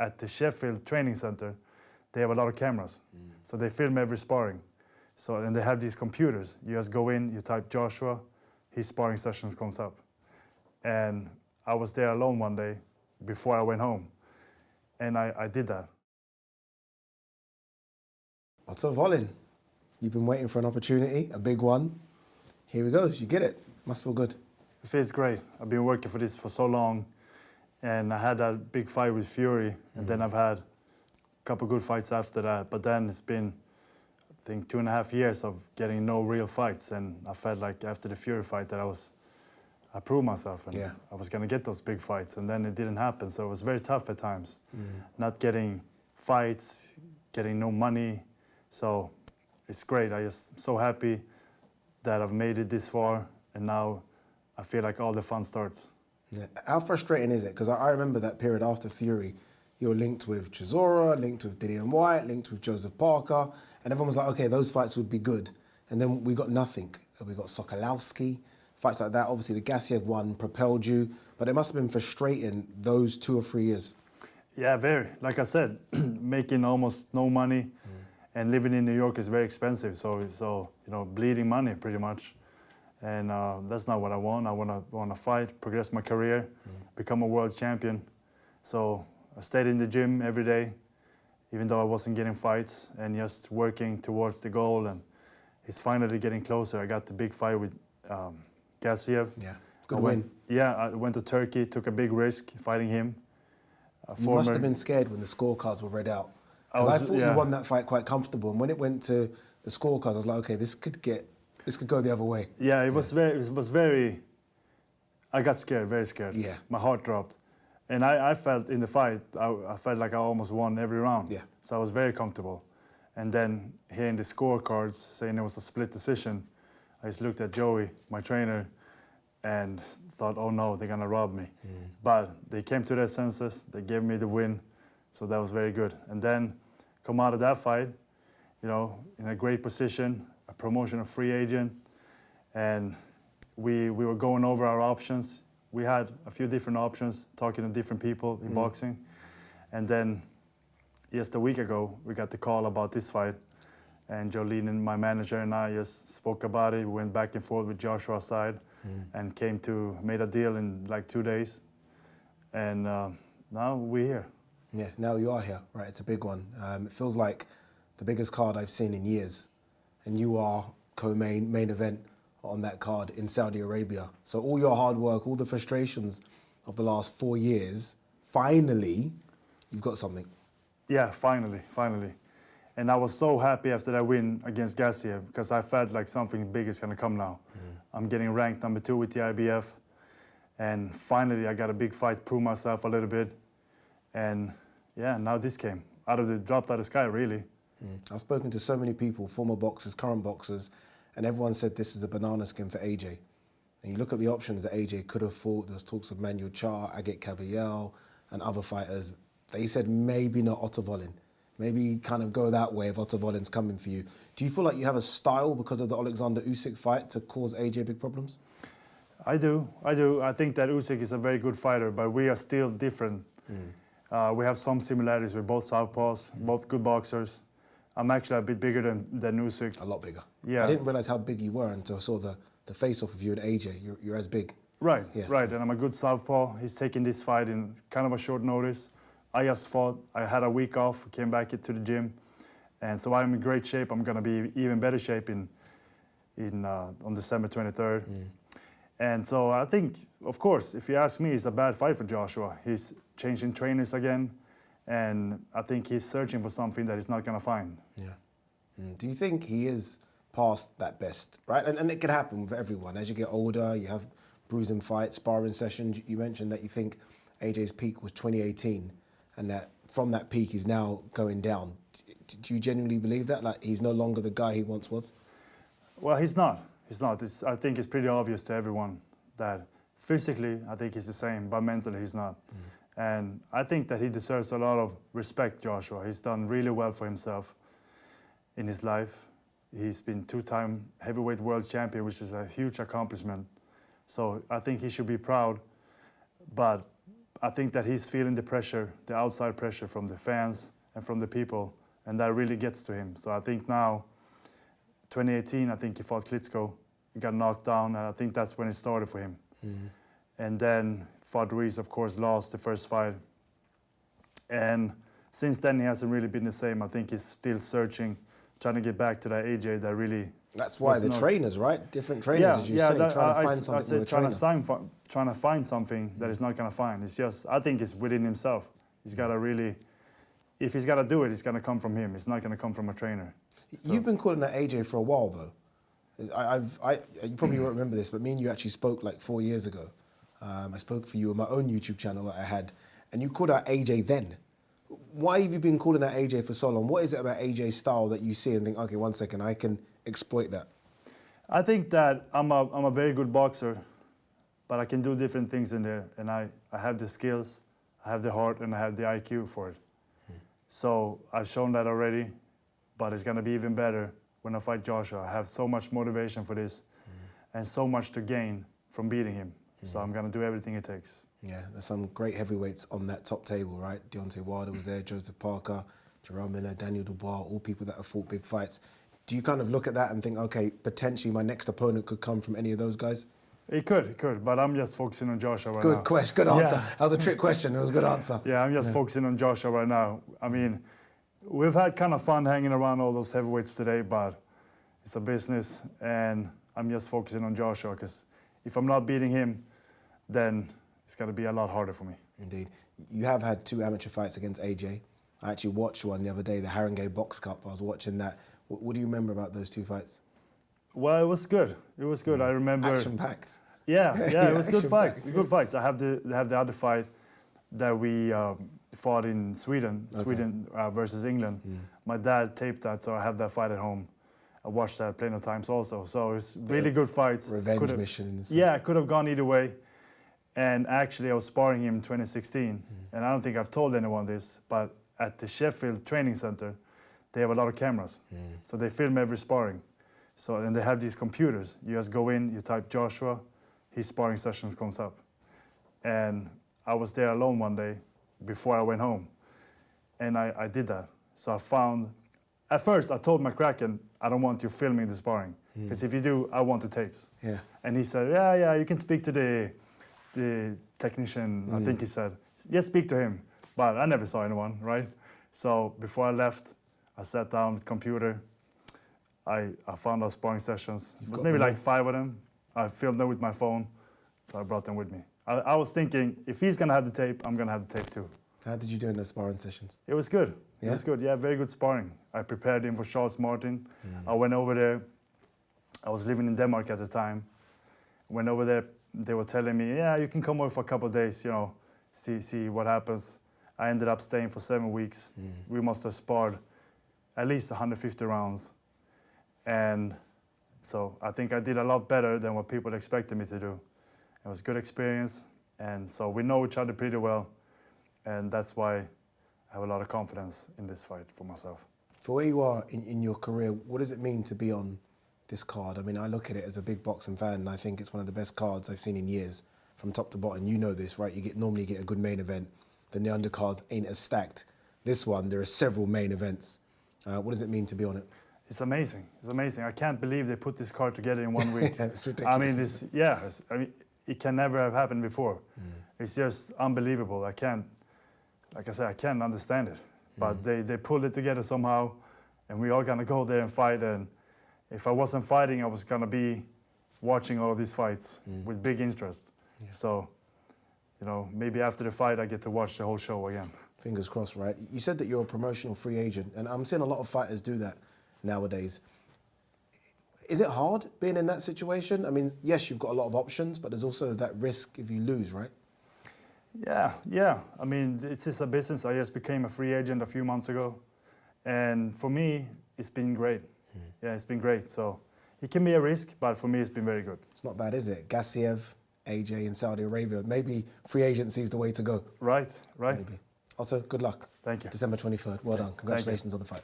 at the Sheffield training center, they have a lot of cameras. So they film every sparring. So, and they have these computers. You just go in, you type Joshua, his sparring session comes up. And I was there alone one day before I went home. And I did that. Otto Wallin, you've been waiting for an opportunity, a big one. Here he goes, you get it. Must feel good. It feels great. I've been working for this for so long. And I had that big fight with Fury. And then I've had a couple good fights after that. But then it's been, I think, 2.5 years of getting no real fights. And I felt like after the Fury fight that I proved myself and I was going to get those big fights, and then it didn't happen. So it was very tough at times, not getting fights, getting no money. So it's great. I'm just so happy that I've made it this far, and now I feel like all the fun starts. Yeah. How frustrating is it? Because I remember that period after Fury, you were linked with Chisora, linked with Dillian White, linked with Joseph Parker, and everyone was like, okay, those fights would be good. And then we got nothing. We got Sokolowski. Fights like that, obviously the Gassiev one propelled you, but it must have been frustrating those 2 or 3 years. Yeah, very. Like I said, making almost no money and living in New York is very expensive. So you know, bleeding money pretty much. And that's not what I want. I want to fight, progress my career, become a world champion. So I stayed in the gym every day, even though I wasn't getting fights, and just working towards the goal. And it's finally getting closer. I got the big fight with Gassiev. Yeah, good win. Yeah, I went to Turkey, took a big risk fighting him. You must have been scared when the scorecards were read out. I thought you won that fight quite comfortable, and when it went to the scorecards, I was like, okay, this could go the other way. Yeah, it was very. I got scared, very scared. Yeah, my heart dropped, and I felt in the fight, I felt like I almost won every round. Yeah, so I was very comfortable, and then hearing the scorecards saying it was a split decision, I just looked at Joey, my trainer, and thought, oh no, they're gonna rob me. But they came to their senses, they gave me the win, so that was very good. And then come out of that fight, you know, in a great position, a promotion of free agent, and we were going over our options. We had a few different options, talking to different people in boxing. And then just a week ago, we got the call about this fight. And Jolene and my manager and I just spoke about it. We went back and forth with Joshua's side and made a deal in like 2 days. And now we're here. Yeah, now you are here, right? It's a big one. It feels like the biggest card I've seen in years. And you are main event on that card in Saudi Arabia. So all your hard work, all the frustrations of the last 4 years, finally, you've got something. Yeah, finally. And I was so happy after that win against Gassiev because I felt like something big is going to come now. I'm getting ranked number 2 with the IBF. And finally, I got a big fight, prove myself a little bit. And yeah, now this came. Dropped out of the sky, really. I've spoken to so many people, former boxers, current boxers, and everyone said this is a banana skin for AJ. And you look at the options that AJ could have fought. There was talks of Manuel Char, Agit Kabayel, and other fighters. They said maybe not Otto Wallin. Maybe kind of go that way if Otto Wallin's coming for you. Do you feel like you have a style because of the Alexander Usyk fight to cause AJ big problems? I do. I think that Usyk is a very good fighter, but we are still different. We have some similarities. We're both southpaws, both good boxers. I'm actually a bit bigger than Usyk. A lot bigger. Yeah. I didn't realize how big you were until I saw the face-off of you and AJ. You're as big. Right, right. And I'm a good southpaw. He's taking this fight in kind of a short notice. I just fought. I had a week off, came back to the gym. And so I'm in great shape. I'm going to be even better shape on December 23rd. And so I think, of course, if you ask me, it's a bad fight for Joshua. He's changing trainers again. And I think he's searching for something that he's not going to find. Yeah. Do you think he is past that best, right? And it can happen with everyone. As you get older, you have bruising fights, sparring sessions. You mentioned that you think AJ's peak was 2018 and that from that peak he's now going down. Do you genuinely believe that? Like he's no longer the guy he once was? Well, he's not. He's not. I think it's pretty obvious to everyone that physically I think he's the same, but mentally he's not. And I think that he deserves a lot of respect, Joshua. He's done really well for himself in his life. He's been 2-time heavyweight world champion, which is a huge accomplishment. So I think he should be proud. But I think that he's feeling the pressure, the outside pressure from the fans and from the people, and that really gets to him. So I think now, 2018, I think he fought Klitschko, he got knocked down, and I think that's when it started for him. And then fought Ruiz, of course, lost the first fight. And since then, he hasn't really been the same. I think he's still searching, trying to get back to that AJ that really... That's why the trainers, right? Different trainers, as you say, trying to find something with a trainer. Trying to find something that he's not going to find. It's just, I think it's within himself. He's got to really, if he's got to do it, it's going to come from him. It's not going to come from a trainer. So. You've been calling that AJ for a while, though. You probably won't remember this, but me and you actually spoke like 4 years ago. I spoke for you on my own YouTube channel that I had, and you called out AJ then. Why have you been calling out AJ for so long? What is it about AJ's style that you see and think, okay, 1 second, I can exploit that? I think that I'm a very good boxer, but I can do different things in there, and I have the skills, I have the heart, and I have the IQ for it. So I've shown that already, but it's gonna be even better when I fight Joshua. I have so much motivation for this, and so much to gain from beating him. So I'm gonna do everything it takes. Yeah, there's some great heavyweights on that top table, right? Deontay Wilder was there, Joseph Parker, Jerome Miller, Daniel Dubois, all people that have fought big fights. Do you kind of look at that and think, okay, potentially my next opponent could come from any of those guys? It could, but I'm just focusing on Joshua right now. Good question, good answer. Yeah. That was a trick question, it was a good answer. Yeah, I'm just focusing on Joshua right now. I mean, we've had kind of fun hanging around all those heavyweights today, but it's a business, and I'm just focusing on Joshua, because if I'm not beating him, then it's going to be a lot harder for me. Indeed. You have had 2 amateur fights against AJ. I actually watched one the other day, the Haringey Box Cup. I was watching that. What do you remember about those 2 fights? Well, it was good. It was good. I remember. Action-packed. Yeah, it was good fights. Good fights. I have the other fight that we fought in Sweden, versus England. My dad taped that, so I have that fight at home. I watched that plenty of times also. So it's really good fights. Revenge missions. Yeah, it could have gone either way. And actually, I was sparring him in 2016, and I don't think I've told anyone this, but at the Sheffield Training Center, they have a lot of cameras. So they film every sparring. So, and they have these computers. You just go in, you type Joshua, his sparring session comes up. And I was there alone one day before I went home, and I did that. So I found, at first I told McCracken, I don't want you filming the sparring, because if you do, I want the tapes. Yeah. And he said, yeah, you can speak to the technician, I think he said. Just speak to him. But I never saw anyone, right? So before I left, I sat down with the computer. I found our sparring sessions. Maybe like 5 of them. I filmed them with my phone, so I brought them with me. I was thinking, if he's gonna have the tape, I'm gonna have the tape too. How did you do in those sparring sessions? It was good. Yeah? It was good, yeah, very good sparring. I prepared him for Charles Martin. I went over there. I was living in Denmark at the time. Went over there, they were telling me, yeah, you can come over for a couple of days, you know, see what happens. I ended up staying for 7 weeks. We must have sparred at least 150 rounds. And so I think I did a lot better than what people expected me to do. It was a good experience. And so we know each other pretty well. And that's why I have a lot of confidence in this fight for myself. For where you are in your career, what does it mean to be on this card? I mean, I look at it as a big boxing fan, and I think it's one of the best cards I've seen in years, from top to bottom. You know this, right? You normally get a good main event, then the undercards ain't as stacked. This one, there are several main events. What does it mean to be on it? It's amazing. It's amazing. I can't believe they put this card together in 1 week. It's ridiculous. I mean, it can never have happened before. It's just unbelievable. Like I said, I can't understand it. But they pulled it together somehow, and we all gonna go there and fight. And if I wasn't fighting, I was gonna be watching all of these fights with big interest. Yeah. So, you know, maybe after the fight, I get to watch the whole show again. Fingers crossed, right? You said that you're a promotional free agent, and I'm seeing a lot of fighters do that nowadays. Is it hard being in that situation? I mean, yes, you've got a lot of options, but there's also that risk if you lose, right? Yeah. I mean, it's just a business. I just became a free agent a few months ago. And for me, it's been great. Yeah, it's been great. So it can be a risk, but for me, it's been very good. It's not bad, is it? Gassiev, AJ in Saudi Arabia. Maybe free agency is the way to go. Right. Maybe. Also, good luck. Thank you. December 23rd. Well done. Congratulations on the fight.